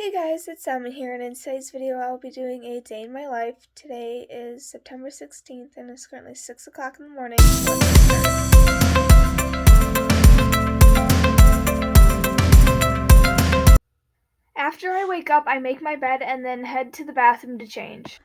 Hey guys, it's Selma here, and in today's video I will be doing a day in my life. Today is September 16th and it's currently 6 o'clock in the morning. After I wake up, I make my bed and then head to the bathroom to change.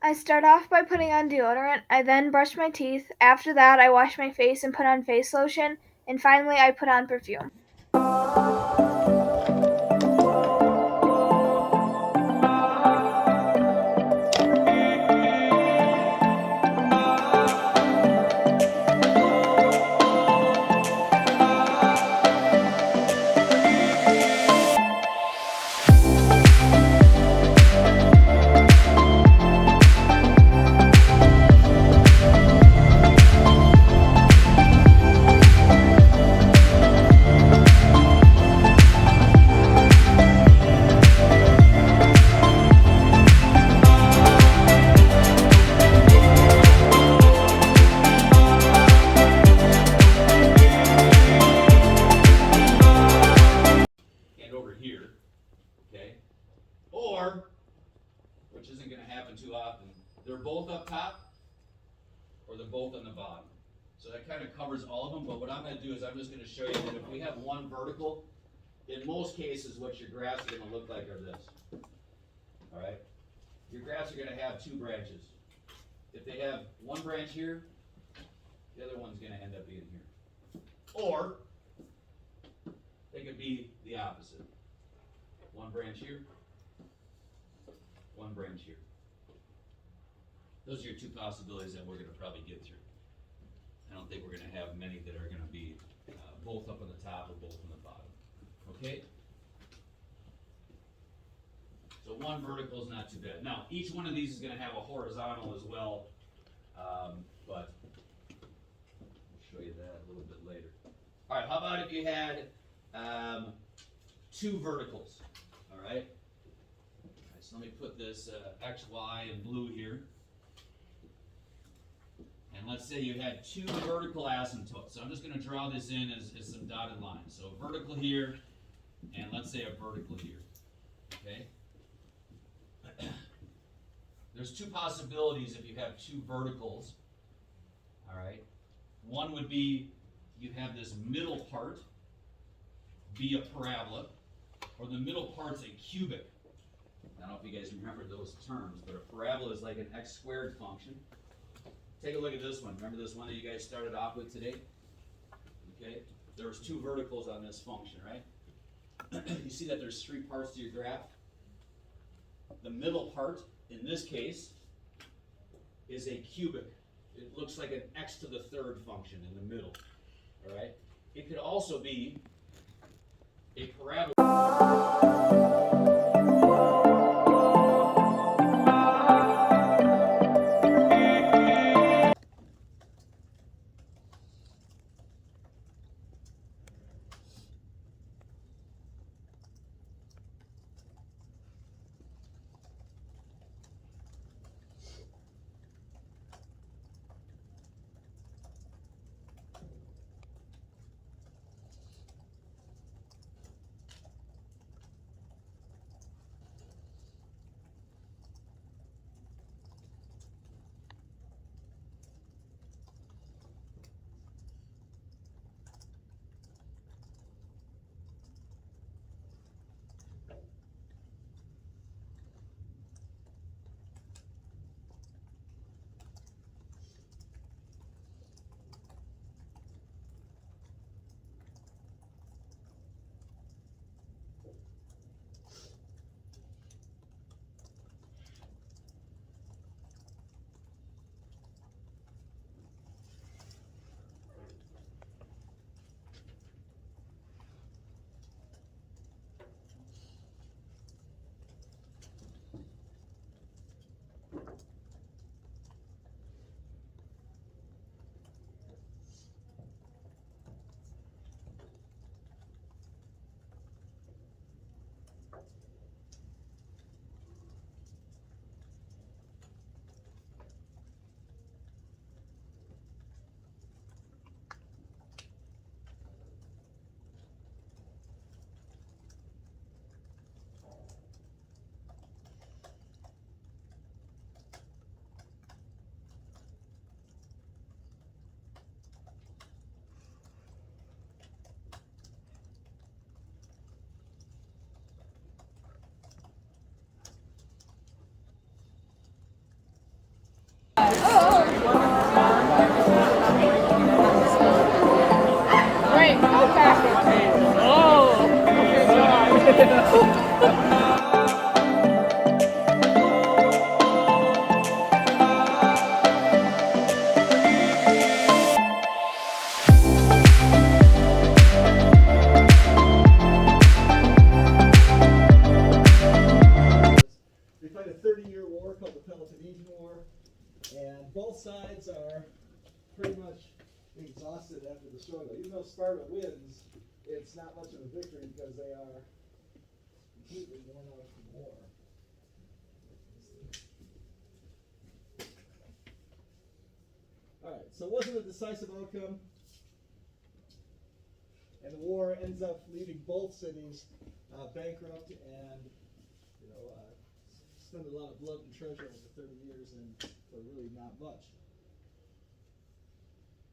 I start off by putting on deodorant. I then brush my teeth. After that, I wash my face and put on face lotion. And finally, I put on perfume. Or, which isn't going to happen too often, they're both up top or they're both on the bottom. So that kind of covers all of them, but what I'm going to do is I'm just going to show you that if we have one vertical, in most cases what your graphs are going to look like are this. Alright? Your graphs are going to have two branches. If they have one branch here, the other one's going to end up being here. Or, they could be the opposite. One branch here, one branch here. Those are your two possibilities that we're going to probably get through. I don't think we're going to have many that are going to be both up on the top or both on the bottom. Okay? So one vertical is not too bad. Now, each one of these is going to have a horizontal as well, but I'll show you that a little bit later. All right, how about if you had two verticals? All right? So let me put this X, Y, in blue here. And let's say you had two vertical asymptotes. So I'm just going to draw this in as some dotted lines. So a vertical here, and let's say a vertical here. Okay? There's two possibilities if you have two verticals. All right? One would be you have this middle part be a parabola, or the middle part's a cubic. I don't know if you guys remember those terms, but a parabola is like an x squared function. Take a look at this one. Remember this one that you guys started off with today? Okay, there was two verticals on this function, right? You see that there's three parts to your graph. The middle part, in this case, is a cubic. It looks like an x to the third function in the middle, all right? It could also be a parabola. Wait, go back. Oh, They fight a 30-year war called the Peloponnesian War, and both sides are pretty much exhausted after the struggle. Even though Sparta wins, it's not much of a victory because they are completely worn out from war. Alright, so it wasn't a decisive outcome, and the war ends up leaving both cities bankrupt and spend a lot of blood and treasure over 30 years and for really not much.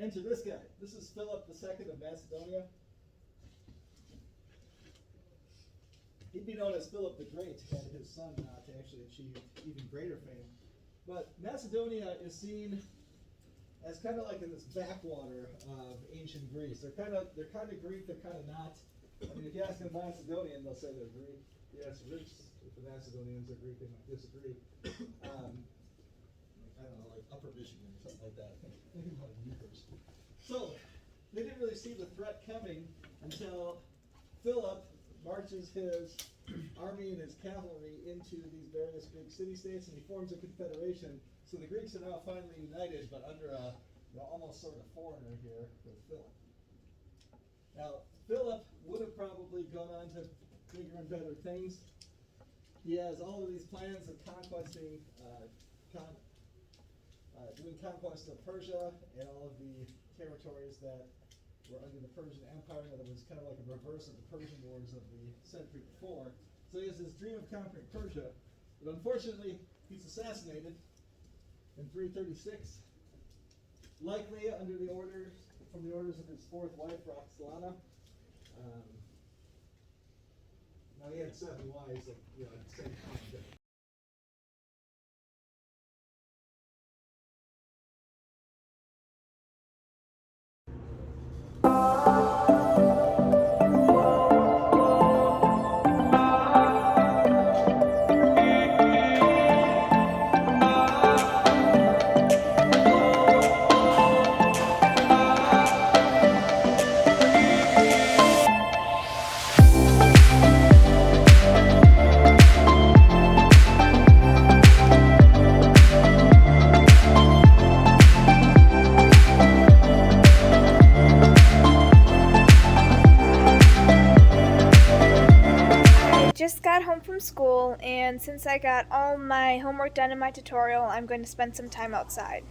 Enter this guy. This is Philip II of Macedonia. He'd be known as Philip the Great had his son to actually achieve even greater fame. But Macedonia is seen as kind of like in this backwater of ancient Greece. They're kind of Greek, they're kind of not. I mean, if you ask a Macedonian, they'll say they're Greek. If you ask if the Macedonians are Greek, they might disagree. I don't know, like Upper Michigan or something like that. Think about Ukers. So, they didn't really see the threat coming until Philip marches his army and his cavalry into these various Greek city-states, and he forms a confederation. So the Greeks are now finally united, but under a almost sort of foreigner here with Philip. Now, Philip would have probably gone on to bigger and better things. He has all of these plans of conquesting, doing conquest of Persia and all of the territories that were under the Persian Empire. That was kind of like a reverse of the Persian Wars of the century before. So he has this dream of conquering Persia, but unfortunately, he's assassinated in 336, likely under the orders from the orders of his fourth wife, Roxolana. Now he had 7 wives at, at the same time. But I just got home from school, and since I got all my homework done in my tutorial, I'm going to spend some time outside.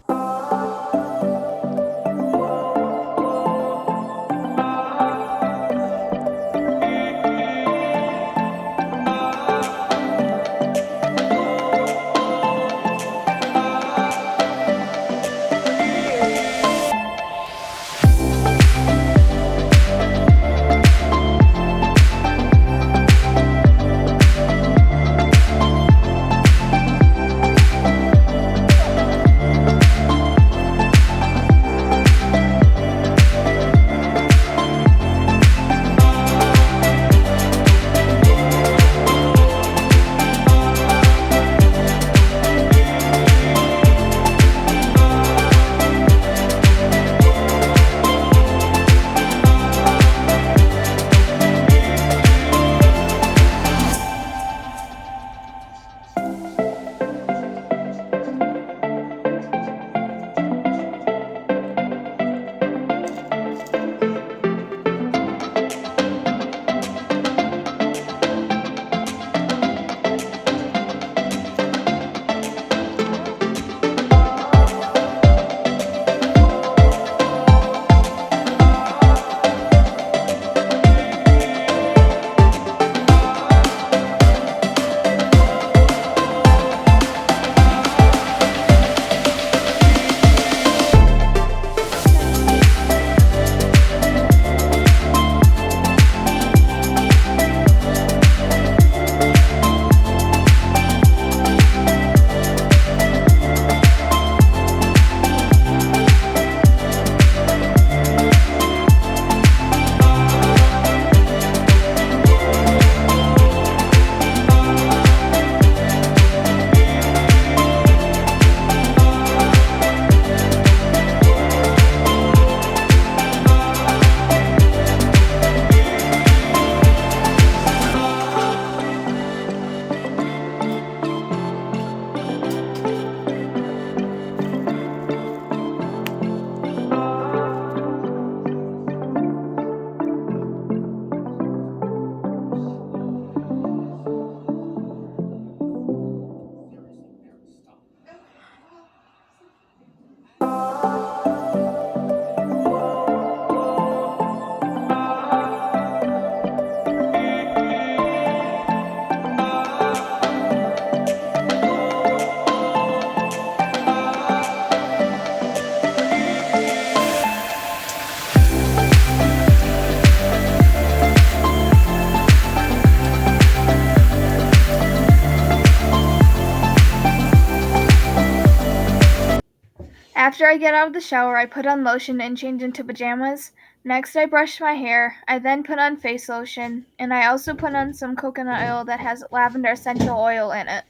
After I get out of the shower, I put on lotion and change into pajamas. Next, I brush my hair. I then put on face lotion, and I also put on some coconut oil that has lavender essential oil in it.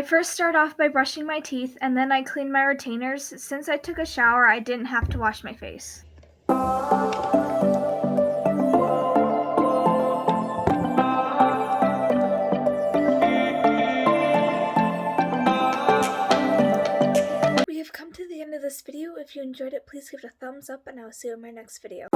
I first start off by brushing my teeth, and then I clean my retainers. Since I took a shower, I didn't have to wash my face. We have come to the end of this video. If you enjoyed it, please give it a thumbs up, and I will see you in my next video.